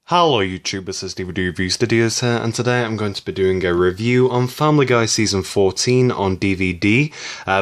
Hello YouTube, this is DVD Review Studios here, and today I'm going to be doing a review on Family Guy Season 14 on DVD.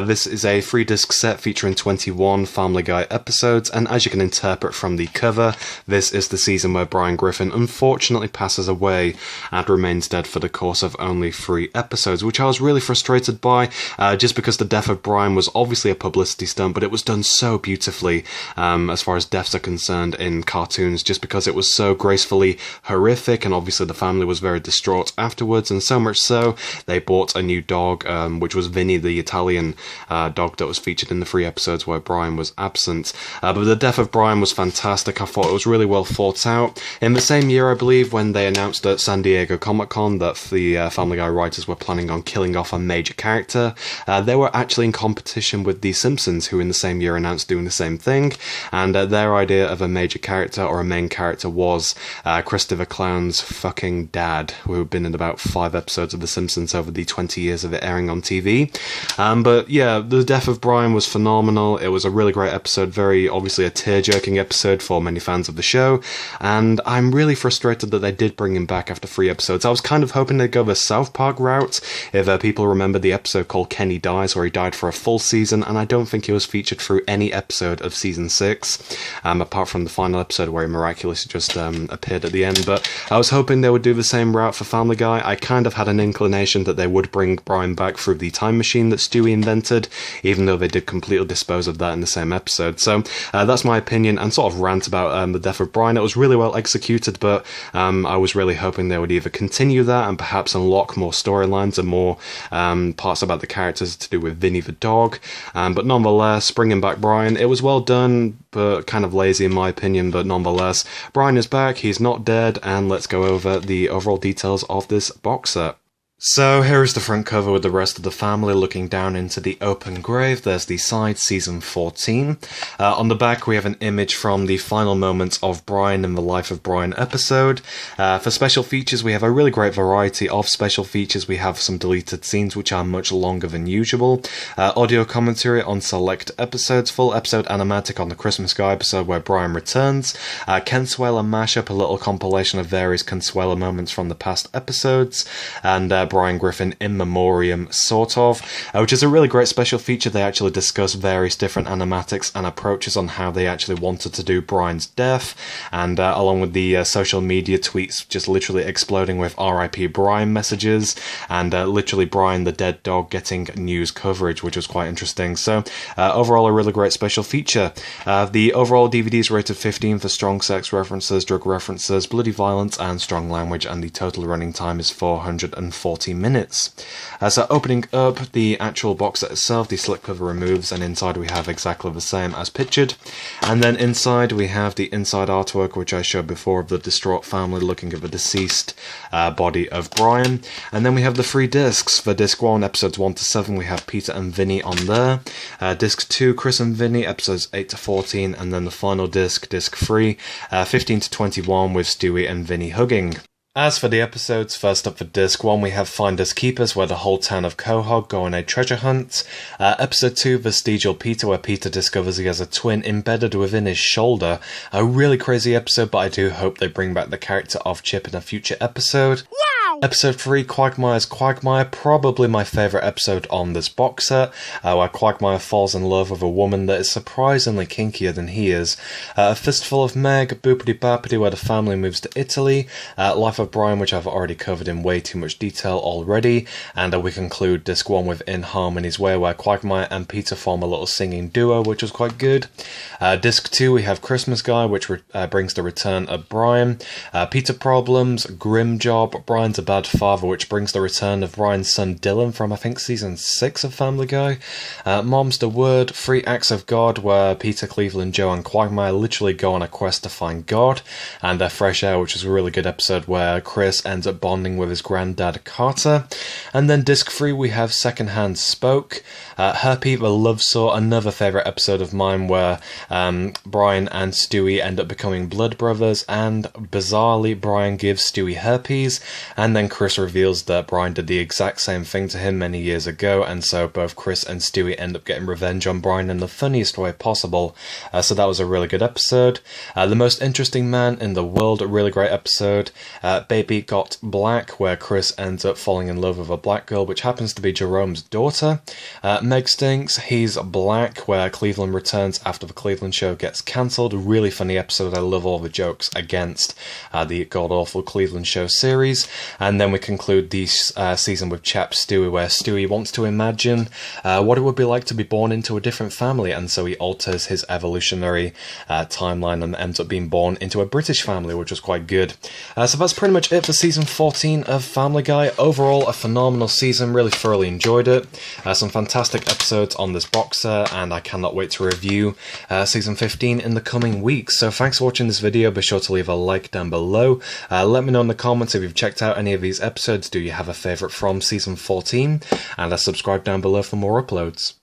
This is a 3-disc set featuring 21 Family Guy episodes, and as you can interpret from the cover, this is the season where Brian Griffin unfortunately passes away and remains dead for the course of only 3 episodes, which I was really frustrated by, just because the death of Brian was obviously a publicity stunt, but it was done so beautifully as far as deaths are concerned in cartoons, just because it was so graceful horrific, and obviously the family was very distraught afterwards, and so much so they bought a new dog, which was Vinny, the Italian dog that was featured in the 3 episodes where Brian was absent. But the death of Brian was fantastic. I thought it was really well thought out. In the same year, I believe, when they announced at San Diego Comic-Con that the Family Guy writers were planning on killing off a major character, they were actually in competition with The Simpsons, who in the same year announced doing the same thing, and their idea of a major character or a main character was Christopher Clown's fucking dad, who had been in about 5 episodes of The Simpsons over the 20 years of it airing on TV. But yeah, the death of Brian was phenomenal. It was a really great episode, very obviously a tear-jerking episode for many fans of the show, and I'm really frustrated that they did bring him back after 3 episodes. I was kind of hoping they'd go the South Park route, if people remember the episode called Kenny Dies, where he died for a full season, and I don't think he was featured through any episode of Season 6, apart from the final episode where he miraculously just appeared at the end. But I was hoping they would do the same route for Family Guy. I kind of had an inclination that they would bring Brian back through the time machine that Stewie invented, even though they did completely dispose of that in the same episode. So that's my opinion and sort of rant about the death of Brian. It was really well executed, but I was really hoping they would either continue that and perhaps unlock more storylines and more parts about the characters to do with Vinny the dog. But nonetheless, bringing back Brian, it was well done, but kind of lazy in my opinion. But nonetheless, Brian is back, he's not dead, and let's go over the overall details of this box set. So here is the front cover with the rest of the family looking down into the open grave. There's the side, season 14. On the back we have an image from the final moments of Brian in the Life of Brian episode. For special features we have a really great variety of special features. We have some deleted scenes which are much longer than usual. Audio commentary on select episodes. Full episode animatic on the Christmas Guy episode where Brian returns. Consuela mashup, a little compilation of various Consuela moments from the past episodes. And Brian Griffin in memoriam, sort of, which is a really great special feature. They actually discuss various different animatics and approaches on how they actually wanted to do Brian's death, and along with the social media tweets just literally exploding with RIP Brian messages, and literally Brian the dead dog getting news coverage, which was quite interesting. So overall a really great special feature. The overall DVD is rated 15 for strong sex references, drug references, bloody violence and strong language, and the total running time is 440 minutes. So opening up the actual box set itself, the slipcover removes, and inside we have exactly the same as pictured. And then inside we have the inside artwork, which I showed before, of the distraught family looking at the deceased body of Brian. And then we have the 3 discs. For disc 1, episodes 1 to 7, we have Peter and Vinny on there. Disc 2, Chris and Vinny, episodes 8 to 14, and then the final disc, disc 3, 15 to 21, with Stewie and Vinny hugging. As for the episodes, first up for disc 1 we have Finders Keepers, where the whole town of Quahog go on a treasure hunt. Episode 2, Vestigial Peter, where Peter discovers he has a twin embedded within his shoulder. A really crazy episode, but I do hope they bring back the character of Chip in a future episode. Episode 3, Quagmire's Quagmire, probably my favourite episode on this box set, where Quagmire falls in love with a woman that is surprisingly kinkier than he is. A Fistful of Meg, Boopity Bappity, where the family moves to Italy. Life of Brian, which I've already covered in way too much detail already. And we conclude disc 1 with In Harmony's Way, where Quagmire and Peter form a little singing duo, which was quite good. Disc 2, we have Christmas Guy, which brings the return of Brian. Peter Problems, Grim Job, Brian's a Bad Father, which brings the return of Brian's son Dylan from I think season 6 of Family Guy. Mom's the Word, 3 Acts of God, where Peter, Cleveland, Joe and Quagmire literally go on a quest to find God. And Fresh Air, which is a really good episode where Chris ends up bonding with his granddad Carter. And then disc 3 we have Secondhand Spoke, Herpy the Love Saw, another favourite episode of mine where Brian and Stewie end up becoming blood brothers, and bizarrely Brian gives Stewie herpes, and and then Chris reveals that Brian did the exact same thing to him many years ago, and so both Chris and Stewie end up getting revenge on Brian in the funniest way possible. So that was a really good episode. The Most Interesting Man in the World, a really great episode. Baby Got Black, where Chris ends up falling in love with a black girl, which happens to be Jerome's daughter. Meg Stinks, He's Black, where Cleveland returns after the Cleveland show gets cancelled. A really funny episode. I love all the jokes against the god-awful Cleveland show series. And then we conclude the season with Chap Stewie, where Stewie wants to imagine what it would be like to be born into a different family, and so he alters his evolutionary timeline and ends up being born into a British family, which was quite good. So that's pretty much it for season 14 of Family Guy. Overall, a phenomenal season, really thoroughly enjoyed it. Some fantastic episodes on this box set, and I cannot wait to review season 15 in the coming weeks. So thanks for watching this video. Be sure to leave a like down below. Let me know in the comments if you've checked out any of these episodes. Do you have a favourite from season 14? And subscribe down below for more uploads.